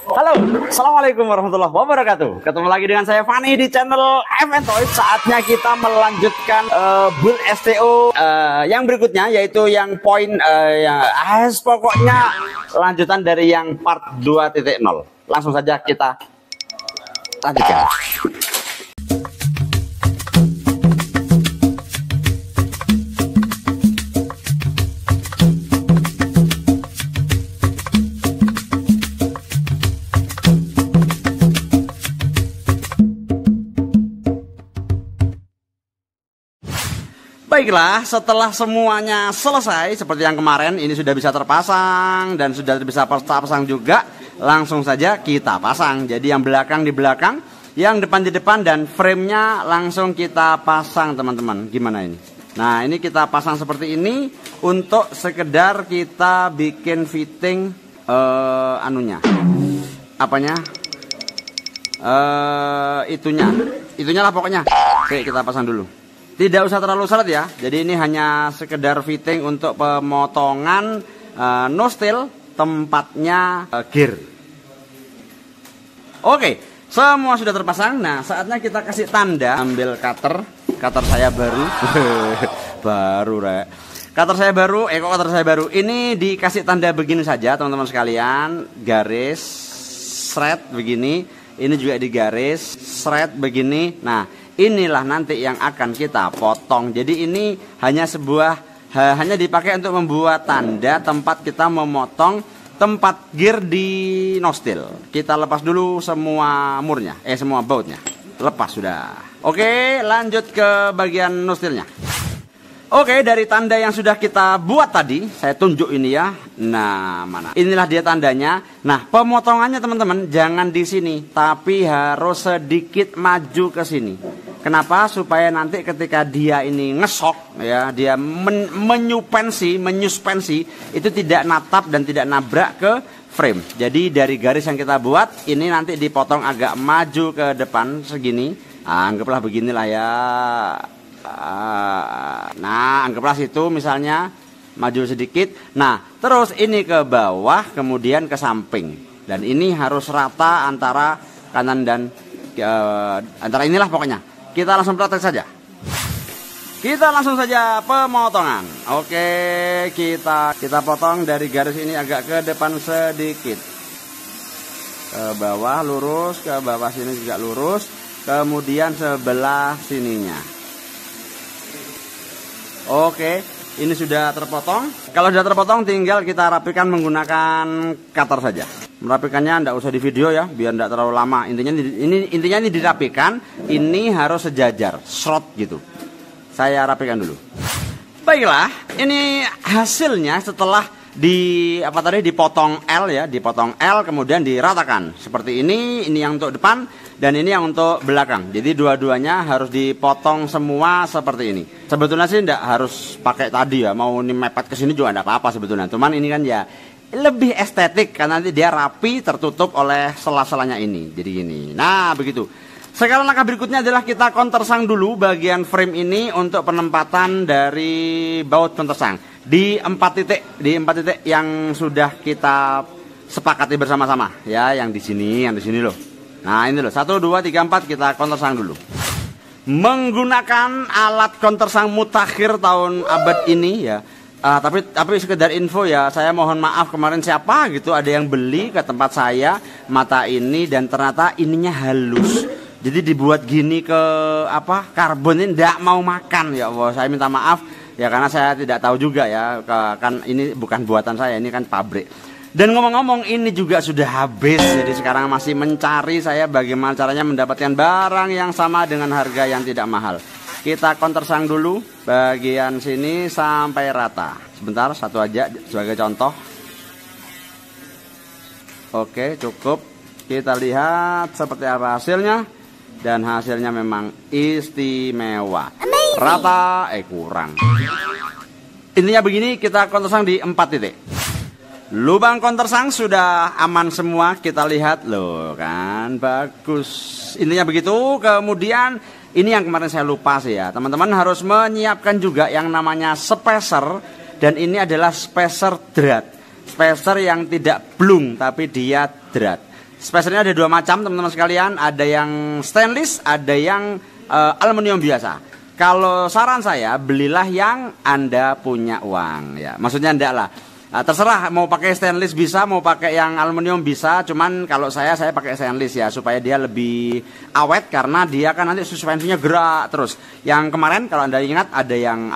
Halo, assalamualaikum warahmatullahi wabarakatuh. Ketemu lagi dengan saya Fani di channel FN Toys. Saatnya kita melanjutkan build STO yang berikutnya, yaitu yang poin pokoknya lanjutan dari yang part 2.0. Langsung saja kita lanjutkan. Baiklah, setelah semuanya selesai seperti yang kemarin, ini sudah bisa terpasang dan sudah bisa terpasang juga. Langsung saja kita pasang. Jadi yang belakang di belakang, yang depan di depan, dan framenya langsung kita pasang, teman-teman. Gimana ini? Nah, ini kita pasang seperti ini untuk sekedar kita bikin fitting apanya? Itunya lah pokoknya. Oke, kita pasang dulu. Tidak usah terlalu seret ya. Jadi ini hanya sekedar fitting untuk pemotongan nozzle tempatnya gear. Oke, semua sudah terpasang. Nah, saatnya kita kasih tanda. Ambil cutter saya baru. Baru, Rek. Cutter saya baru, cutter saya baru. Ini dikasih tanda begini saja, teman-teman sekalian. Garis shred begini. Ini juga digaris shred begini. Nah, inilah nanti yang akan kita potong. Jadi ini hanya hanya dipakai untuk membuat tanda tempat kita memotong tempat gear di nozzle. Kita lepas dulu semua murnya, semua bautnya. Lepas sudah. Oke, lanjut ke bagian nozzle-nya. Oke, dari tanda yang sudah kita buat tadi, saya tunjuk ini ya. Nah, mana? Inilah dia tandanya. Nah, pemotongannya teman-teman jangan di sini, tapi harus sedikit maju ke sini. Kenapa? Supaya nanti ketika dia ini ngesok ya, dia menyuspensi itu tidak natap dan tidak nabrak ke frame. Jadi dari garis yang kita buat ini nanti dipotong agak maju ke depan segini. Anggaplah beginilah ya. Nah, anggaplah situ misalnya maju sedikit. Nah, terus ini ke bawah kemudian ke samping. Dan ini harus rata antara kanan dan antara inilah pokoknya. Kita langsung praktek saja. Kita langsung saja pemotongan. Oke, kita potong dari garis ini agak ke depan sedikit. Ke bawah lurus, ke bawah sini juga lurus. Kemudian sebelah sininya. Oke, ini sudah terpotong. Kalau sudah terpotong tinggal kita rapikan menggunakan cutter saja. Merapikannya tidak usah di video ya, biar tidak terlalu lama. Intinya ini dirapikan. Ini harus sejajar, short gitu. Saya rapikan dulu. Baiklah, ini hasilnya setelah dipotong L ya, dipotong L kemudian diratakan seperti ini yang untuk depan dan ini yang untuk belakang. Jadi dua-duanya harus dipotong semua seperti ini. Sebetulnya sih tidak harus pakai tadi ya, mau ini mepet ke sini juga tidak apa-apa sebetulnya. Cuman ini kan ya lebih estetik karena nanti dia rapi tertutup oleh sela-selanya ini. Jadi gini. Nah, begitu. Sekarang langkah berikutnya adalah kita countersang dulu bagian frame ini untuk penempatan dari baut countersang di 4 titik yang sudah kita sepakati bersama-sama ya, yang di sini loh. Nah, ini loh. 1 2 3 4 kita countersang dulu. Menggunakan alat countersang mutakhir tahun abad ini ya. Tapi sekedar info ya, saya mohon maaf kemarin siapa gitu ada yang beli ke tempat saya mata ini dan ternyata ininya halus. Jadi dibuat gini ke karbon ini tidak mau makan ya Allah. Saya minta maaf ya karena saya tidak tahu juga ya, kan ini bukan buatan saya, ini kan pabrik. Dan ngomong-ngomong ini juga sudah habis. Jadi sekarang masih mencari saya bagaimana caranya mendapatkan barang yang sama dengan harga yang tidak mahal. Kita countersang dulu bagian sini sampai rata. Sebentar, satu aja sebagai contoh. Oke, cukup. Kita lihat seperti apa hasilnya. Dan hasilnya memang istimewa. Rata, kurang. Intinya begini, kita countersang di 4 titik. Lubang countersang sudah aman semua. Kita lihat loh kan, bagus. Intinya begitu. Kemudian ini yang kemarin saya lupa sih ya, teman-teman harus menyiapkan juga yang namanya spacer. Dan ini adalah spacer drat. Spacer yang tidak blung tapi dia drat. Spacernya ada 2 macam teman-teman sekalian, ada yang stainless, ada yang aluminium biasa. Kalau saran saya, belilah yang Anda punya uang ya. Maksudnya enggak lah. Terserah mau pakai stainless bisa, mau pakai yang aluminium bisa. Cuman kalau saya pakai stainless ya, supaya dia lebih awet karena dia kan nanti suspensinya gerak terus. Yang kemarin kalau Anda ingat ada yang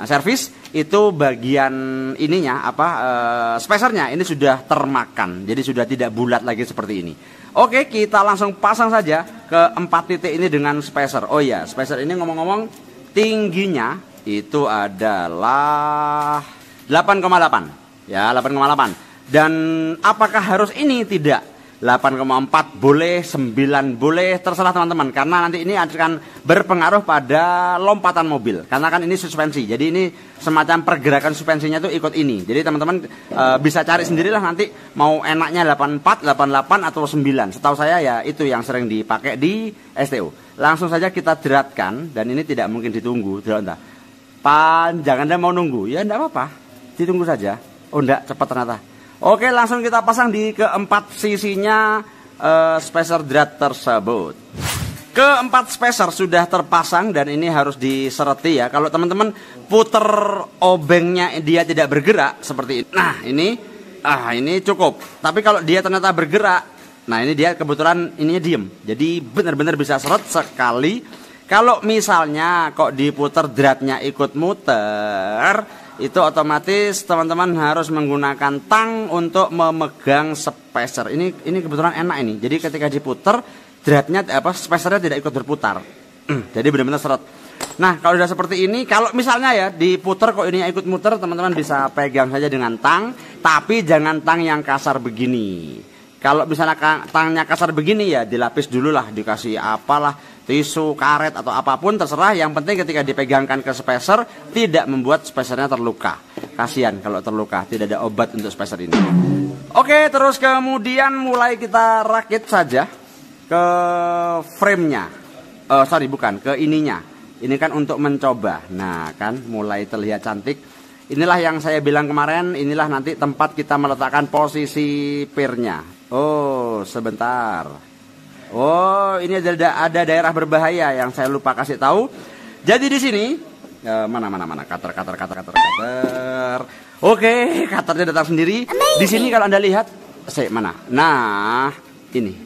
servis itu bagian ininya spacernya ini sudah termakan. Jadi sudah tidak bulat lagi seperti ini. Oke, kita langsung pasang saja ke 4 titik ini dengan spacer. Oh iya, spacer ini ngomong-ngomong tingginya itu adalah 8,8 ya, 8,8. Dan apakah harus ini? Tidak. 8,4 boleh, 9 boleh, terserah teman-teman. Karena nanti ini akan berpengaruh pada lompatan mobil. Karena kan ini suspensi. Jadi ini semacam pergerakan suspensinya itu ikut ini. Jadi teman-teman bisa cari sendirilah nanti mau enaknya 84, 88 atau 9. Setahu saya ya itu yang sering dipakai di STO. Langsung saja kita jeratkan, dan ini tidak mungkin ditunggu. Jangan Anda mau nunggu. Ya enggak apa-apa. Ditunggu saja. Oh enggak, cepat ternyata. Oke, langsung kita pasang di keempat sisinya spacer drat tersebut. Keempat spacer sudah terpasang dan ini harus disereti ya. Kalau teman-teman puter obengnya dia tidak bergerak seperti ini. Nah, ini cukup. Tapi kalau dia ternyata bergerak, nah ini dia kebetulan ininya diem. Jadi benar-benar bisa seret sekali. Kalau misalnya kok diputer dratnya ikut muter, itu otomatis teman-teman harus menggunakan tang untuk memegang spacer. Ini kebetulan enak ini. Jadi ketika diputer, dratnya spacernya tidak ikut berputar. Jadi benar-benar seret. Nah, kalau sudah seperti ini, kalau misalnya ya diputer kok ini ikut muter, teman-teman bisa pegang saja dengan tang, tapi jangan tang yang kasar begini. Kalau misalnya tangnya kasar begini ya dilapis dulu lah, dikasih apalah, tisu, karet atau apapun terserah. Yang penting ketika dipegangkan ke spacer tidak membuat spacernya terluka. Kasihan kalau terluka, tidak ada obat untuk spacer ini. Oke, terus kemudian mulai kita rakit saja ke frame-nya. Ke ininya. Ini kan untuk mencoba. Nah, kan mulai terlihat cantik. Inilah yang saya bilang kemarin, inilah nanti tempat kita meletakkan posisi pirnya. Oh, sebentar. Oh, ini ada daerah berbahaya yang saya lupa kasih tahu. Jadi di sini mana cutter. Oke, cutternya datang sendiri. Di sini kalau Anda lihat, mana? Nah, ini.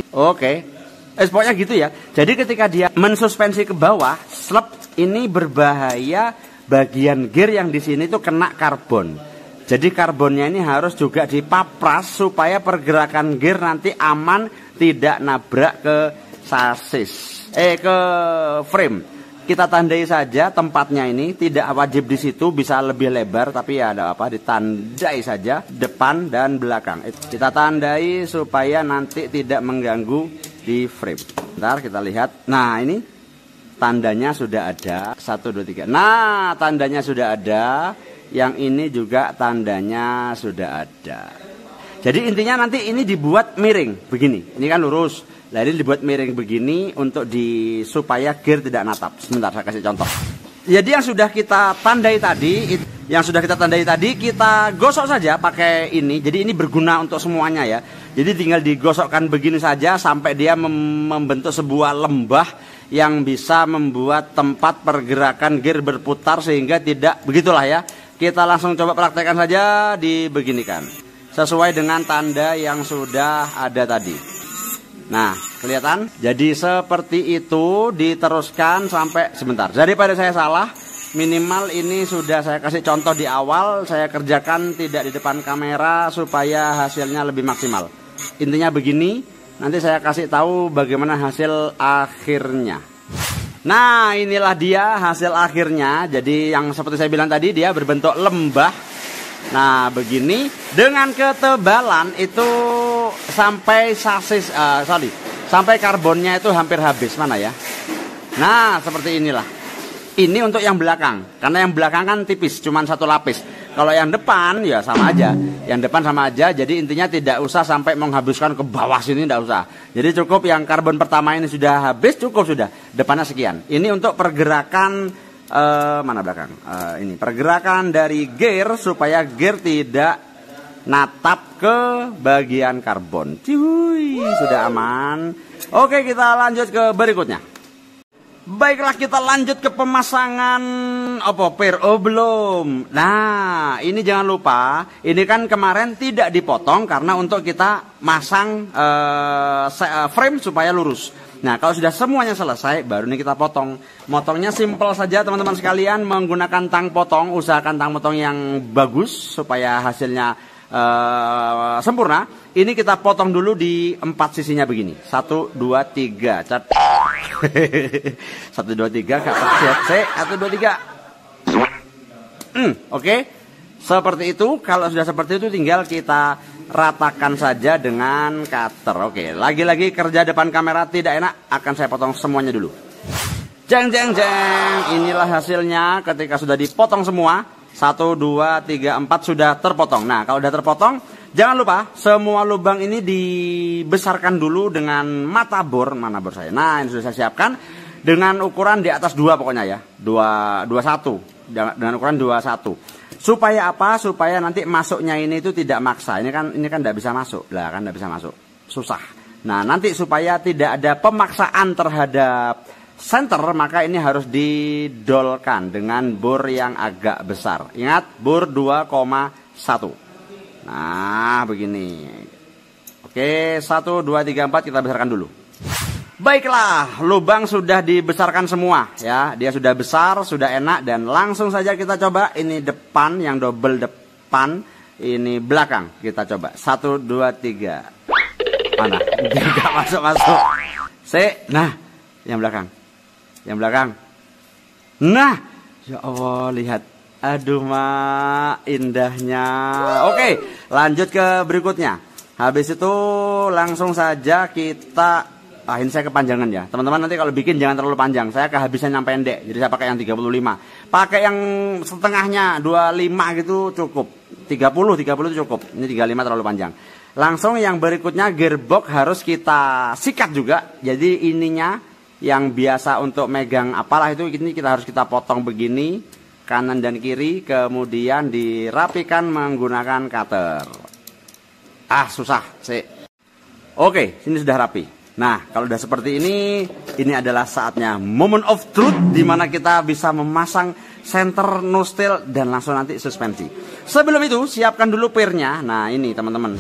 Oke. Pokoknya gitu ya. Jadi ketika dia mensuspensi ke bawah, slep ini berbahaya bagian gear yang di sini tuh kena karbon. Jadi karbonnya ini harus juga dipapras supaya pergerakan gear nanti aman, tidak nabrak ke sasis, ke frame. Kita tandai saja tempatnya ini, tidak wajib di situ, bisa lebih lebar, tapi ya ada apa, ditandai saja depan dan belakang. Kita tandai supaya nanti tidak mengganggu di frame. Bentar kita lihat. Nah, ini tandanya sudah ada. 1, 2, 3. Nah, tandanya sudah ada. Yang ini juga tandanya sudah ada. Jadi intinya nanti ini dibuat miring begini. Ini kan lurus. Nah, ini dibuat miring begini untuk supaya gear tidak natap. Sebentar saya kasih contoh. Jadi yang sudah kita tandai tadi, kita gosok saja pakai ini. Jadi ini berguna untuk semuanya ya. Jadi tinggal digosokkan begini saja sampai dia membentuk sebuah lembah yang bisa membuat tempat pergerakan gear berputar sehingga tidak, begitulah ya. Kita langsung coba praktekkan saja, dibeginikan sesuai dengan tanda yang sudah ada tadi. Nah, kelihatan? Jadi seperti itu, diteruskan sampai sebentar. Daripada saya salah, minimal ini sudah saya kasih contoh di awal, saya kerjakan tidak di depan kamera supaya hasilnya lebih maksimal. Intinya begini, nanti saya kasih tahu bagaimana hasil akhirnya. Nah, inilah dia hasil akhirnya. Jadi yang seperti saya bilang tadi, dia berbentuk lembah. Nah, begini dengan ketebalan itu sampai sampai karbonnya itu hampir habis. Mana ya? Nah, seperti inilah. Ini untuk yang belakang, karena yang belakang kan tipis, cuma 1 lapis. Kalau yang depan ya sama aja, yang depan sama aja. Jadi intinya tidak usah sampai menghabiskan ke bawah sini, tidak usah. Jadi cukup yang karbon pertama ini sudah habis, cukup sudah. Depannya sekian. Ini untuk pergerakan mana belakang? Ini pergerakan dari gear supaya gear tidak natap ke bagian karbon. Cihuy, sudah aman. Oke, kita lanjut ke berikutnya. Baiklah, kita lanjut ke pemasangan per. Oh, belum. Nah, ini jangan lupa, ini kan kemarin tidak dipotong karena untuk kita masang frame supaya lurus. Nah, kalau sudah semuanya selesai, baru ini kita potong. Motongnya simple saja teman-teman sekalian, menggunakan tang potong. Usahakan tang potong yang bagus supaya hasilnya sempurna. Ini kita potong dulu di 4 sisinya begini. 1, 2, 3. Cat. 1, 2, 3. 1, 2, 3. Oke. Seperti itu. Kalau sudah seperti itu tinggal kita ratakan saja dengan cutter. Oke. Lagi-lagi kerja depan kamera tidak enak. Akan saya potong semuanya dulu. Jeng jeng jeng. Inilah hasilnya ketika sudah dipotong semua. 1, 2, 3, 4 sudah terpotong. Nah, kalau sudah terpotong, jangan lupa semua lubang ini dibesarkan dulu dengan mata bor. Mana bor saya? Nah, ini sudah saya siapkan dengan ukuran di atas 2 pokoknya ya. 21. Dengan ukuran 21. Supaya apa? Supaya nanti masuknya ini itu tidak maksa. Ini kan tidak bisa masuk. Lah, kan tidak bisa masuk. Susah. Nah, nanti supaya tidak ada pemaksaan terhadap center, maka ini harus didolkan dengan bor yang agak besar. Ingat, bor 2,1. Nah, begini. Oke, 1, 2, 3, 4 kita besarkan dulu. Baiklah, lubang sudah dibesarkan semua ya. Dia sudah besar, sudah enak, dan langsung saja kita coba. Ini depan, yang double depan. Ini belakang, kita coba. 1, 2, 3. Mana? Tidak masuk-masuk. Nah, yang belakang. Yang belakang. Nah, ya Allah, lihat. Aduh, indahnya. Oke, lanjut ke berikutnya. Habis itu langsung saja kita ini saya kepanjangan ya. Teman-teman nanti kalau bikin jangan terlalu panjang. Saya kehabisan yang pendek. Jadi saya pakai yang 35. Pakai yang setengahnya 25 gitu cukup. 30 itu cukup. Ini 35 terlalu panjang. Langsung yang berikutnya gearbox harus kita sikat juga. Jadi ininya yang biasa untuk megang apalah itu, ini harus kita potong begini, kanan dan kiri, kemudian dirapikan menggunakan cutter. Susah sih. Oke, ini sudah rapi. Nah, kalau sudah seperti ini adalah saatnya moment of truth, di mana kita bisa memasang center, nozzle, dan langsung nanti suspensi. Sebelum itu siapkan dulu pirnya. Nah, ini teman-teman.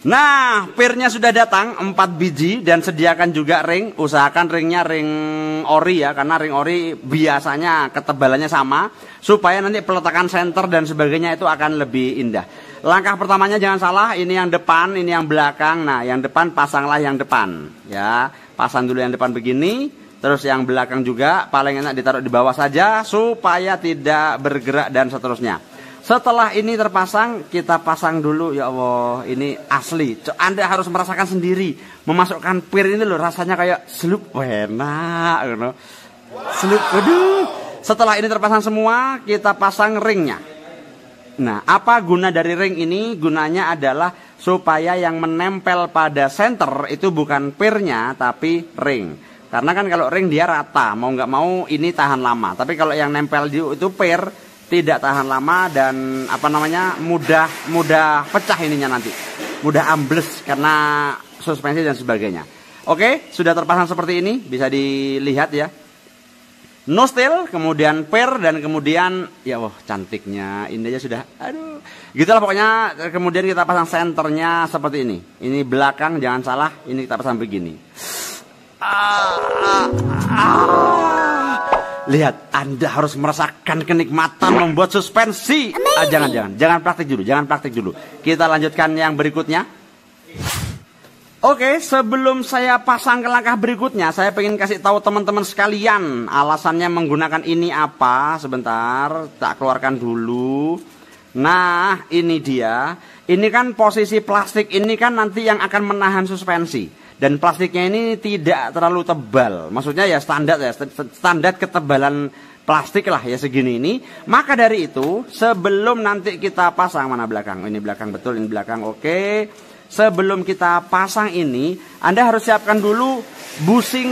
Nah, pirnya sudah datang 4 biji, dan sediakan juga ring. Usahakan ringnya ring ori ya, karena ring ori biasanya ketebalannya sama, supaya nanti peletakan center dan sebagainya itu akan lebih indah. Langkah pertamanya jangan salah, ini yang depan, ini yang belakang. Nah, yang depan pasanglah yang depan ya. Pasang dulu yang depan begini, terus yang belakang juga paling enak ditaruh di bawah saja supaya tidak bergerak dan seterusnya. Setelah ini terpasang, kita pasang dulu. Ya Allah, ini asli. Anda harus merasakan sendiri. Memasukkan pir ini loh, rasanya kayak slup, enak gitu. Slup, aduh. Setelah ini terpasang semua, kita pasang ringnya. Nah, apa guna dari ring ini? Gunanya adalah supaya yang menempel pada center itu bukan pirnya, tapi ring. Karena kan kalau ring dia rata, mau nggak mau ini tahan lama. Tapi kalau yang nempel itu pir, tidak tahan lama dan mudah pecah ininya nanti, mudah ambles karena suspensi dan sebagainya. Oke, sudah terpasang seperti ini, bisa dilihat ya. Nozzle, kemudian pir, dan kemudian ya wah cantiknya, ini aja sudah, aduh, gitulah pokoknya. Kemudian kita pasang senternya seperti ini. Ini belakang, jangan salah, ini kita pasang begini. Lihat, Anda harus merasakan kenikmatan membuat suspensi. Jangan praktik dulu. Kita lanjutkan yang berikutnya. Oke, sebelum saya pasang ke langkah berikutnya, saya pengen kasih tahu teman-teman sekalian alasannya menggunakan ini apa. Sebentar, tak keluarkan dulu. Nah, ini dia. Ini kan posisi plastik ini kan nanti yang akan menahan suspensi. Dan plastiknya ini tidak terlalu tebal. Maksudnya ya standar ketebalan plastik lah ya, segini ini. Maka dari itu, sebelum nanti kita pasang, mana belakang? Ini belakang, betul, ini belakang. Oke. Sebelum kita pasang ini, Anda harus siapkan dulu busing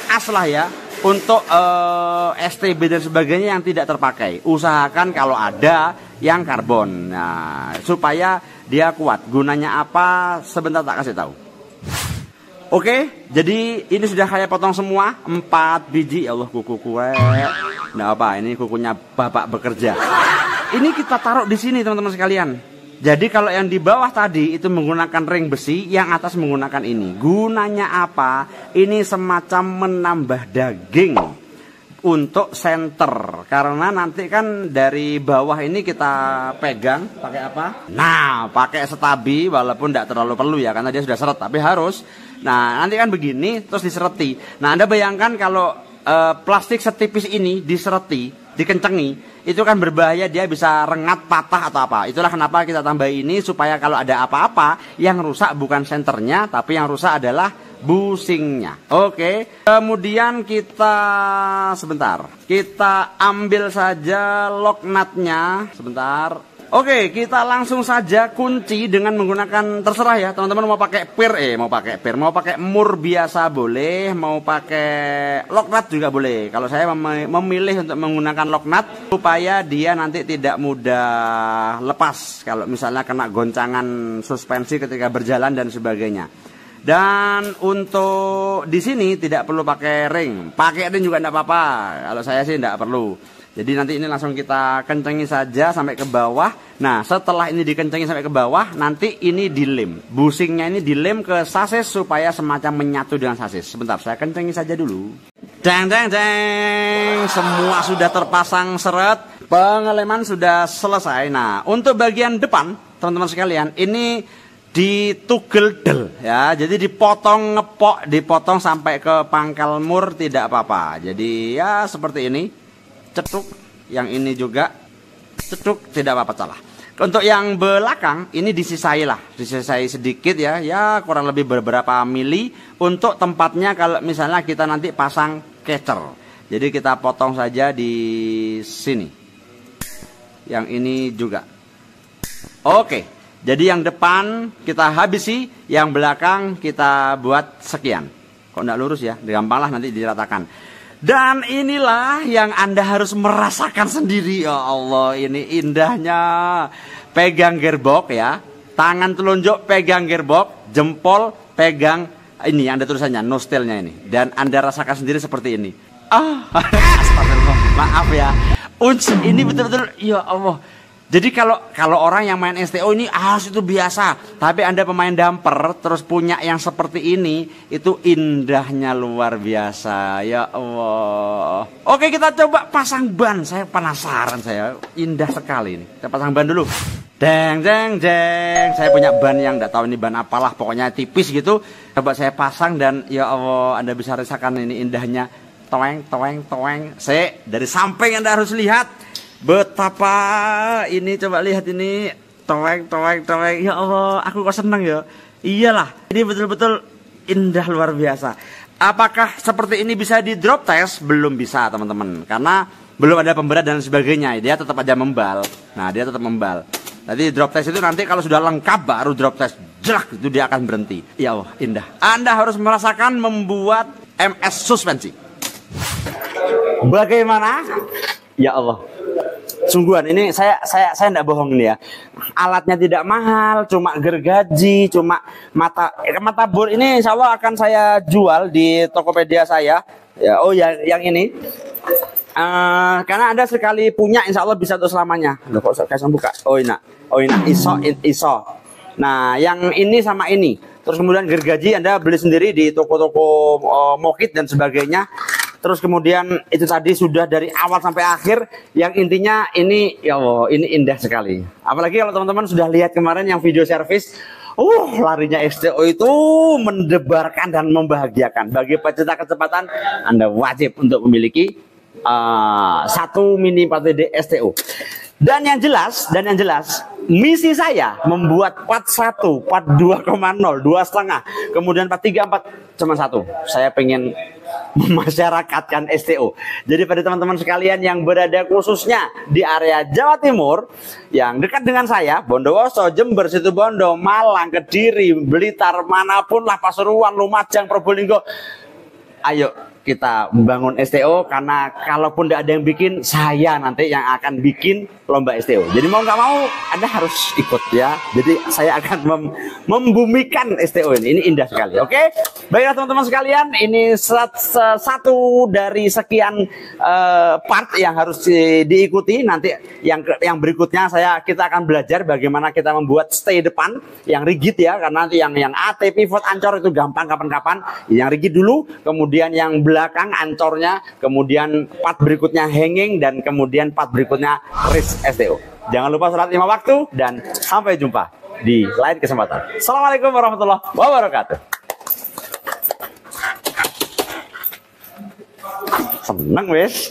as lah ya, untuk STB dan sebagainya yang tidak terpakai. Usahakan kalau ada yang karbon. Nah, supaya dia kuat. Gunanya apa? Sebentar tak kasih tahu. Oke, jadi ini sudah saya potong semua 4 biji. Ya Allah, kuku kue. Nggak apa, ini kukunya bapak bekerja. Ini kita taruh di sini teman-teman sekalian. Jadi kalau yang di bawah tadi itu menggunakan ring besi, yang atas menggunakan ini. Gunanya apa? Ini semacam menambah daging untuk senter. Karena nanti kan dari bawah ini kita pegang pakai apa? Nah, pakai setabi, walaupun tidak terlalu perlu ya, karena dia sudah seret, tapi harus. Nah, nanti kan begini terus disereti. Nah, Anda bayangkan kalau plastik setipis ini disereti, dikencengi, itu kan berbahaya, dia bisa rengat, patah atau apa. Itulah kenapa kita tambah ini, supaya kalau ada apa-apa, yang rusak bukan senternya, tapi yang rusak adalah busingnya. Oke. Kemudian kita sebentar, kita ambil saja lock nutnya sebentar. Oke, kita langsung saja kunci dengan menggunakan, terserah ya teman-teman, mau pakai mau pakai mur biasa boleh, mau pakai lock nut juga boleh. Kalau saya memilih untuk menggunakan lock nut supaya dia nanti tidak mudah lepas kalau misalnya kena goncangan suspensi ketika berjalan dan sebagainya. Dan untuk di sini tidak perlu pakai ring juga tidak apa-apa. Kalau saya sih tidak perlu. Jadi nanti ini langsung kita kencengi saja sampai ke bawah. Nah, setelah ini dikencengi sampai ke bawah, nanti ini dilem. Busingnya ini dilem ke sasis supaya semacam menyatu dengan sasis. Sebentar, saya kencengi saja dulu. Deng deng deng. Semua sudah terpasang seret. Pengeleman sudah selesai. Nah, untuk bagian depan, teman-teman sekalian, ini ditugel del ya. Jadi dipotong ngepok, dipotong sampai ke pangkal mur tidak apa-apa. Jadi ya seperti ini. Cetuk, yang ini juga cetuk, tidak apa-apa salah. Untuk yang belakang ini disisai sedikit ya, ya kurang lebih beberapa mili untuk tempatnya kalau misalnya kita nanti pasang catcher. Jadi kita potong saja di sini. Yang ini juga. Oke, jadi yang depan kita habisi, yang belakang kita buat sekian. Kok enggak lurus ya? Gampanglah nanti diratakan. Dan inilah yang Anda harus merasakan sendiri. Ya Allah, ini indahnya. Pegang gearbox ya. Tangan telunjuk pegang gearbox, jempol pegang ini yang ada tulisannya nostelnya ini. Dan Anda rasakan sendiri seperti ini. Astagfirullah. Maaf ya. Ini betul-betul ya Allah. Jadi kalau orang yang main STO ini itu biasa, tapi Anda pemain damper terus punya yang seperti ini, itu indahnya luar biasa. Ya Allah. Oke, kita coba pasang ban. Saya penasaran, saya indah sekali ini. Kita pasang ban dulu. Deng deng deng. Saya punya ban yang enggak tahu ini ban apalah, pokoknya tipis gitu. Coba saya pasang dan ya Allah, Anda bisa rasakan ini indahnya. Toeng toeng toeng. Dari samping Anda harus lihat. Betapa ini, coba lihat ini, toeng. Ya Allah, aku kok seneng ya. Iyalah, ini betul-betul indah luar biasa. Apakah seperti ini bisa di drop test? Belum bisa teman-teman, karena belum ada pemberat dan sebagainya. Dia tetap aja membal. Nah, dia tetap membal. Nanti drop test itu nanti kalau sudah lengkap baru drop test. Jelak, itu dia akan berhenti. Ya Allah, indah. Anda harus merasakan membuat MS suspensi. Bagaimana? Ya Allah. Sungguhan ini saya enggak bohong ini ya. Alatnya tidak mahal, cuma gergaji, cuma mata bor ini insya Allah akan saya jual di Tokopedia saya. Ya, yang ini. Karena Anda sekali punya insya Allah bisa untuk selamanya. Loh, kok saya buka? Oh ini ISO. Nah, yang ini sama ini. Terus kemudian gergaji Anda beli sendiri di toko-toko mokit dan sebagainya. Terus kemudian itu tadi sudah dari awal sampai akhir. Yang intinya ini ya Allah, ini indah sekali. Apalagi kalau teman-teman sudah lihat kemarin yang video servis. Larinya STO itu mendebarkan dan membahagiakan. Bagi pecinta kecepatan, Anda wajib untuk memiliki satu Mini 4WD STO. Dan yang jelas, misi saya membuat part 1, part 2,0, 2,5, kemudian part 3, 4 cuma 1. Saya pengen memasyarakatkan STO. Jadi pada teman-teman sekalian yang berada khususnya di area Jawa Timur yang dekat dengan saya, Bondowoso, Jember, Situbondo, Malang, Kediri, Blitar, manapun lah, Pasuruan, Lumajang, Probolinggo. Ayo kita membangun STO, karena kalaupun tidak ada yang bikin, saya nanti yang akan bikin lomba STO. Jadi mau nggak mau Anda harus ikut ya. Jadi saya akan membumikan STO ini. Ini indah sekali. Oke, baiklah teman-teman sekalian, ini satu dari sekian part yang harus diikuti. Nanti yang berikutnya kita akan belajar bagaimana kita membuat stay depan yang rigid ya, karena nanti yang AT pivot ancor itu gampang kapan-kapan. Yang rigid dulu, kemudian yang belakang ancornya, kemudian part berikutnya hanging, dan kemudian part berikutnya wrist STO. Jangan lupa sholat 5 waktu, dan sampai jumpa di lain kesempatan. Assalamualaikum warahmatullahi wabarakatuh. Seneng wes.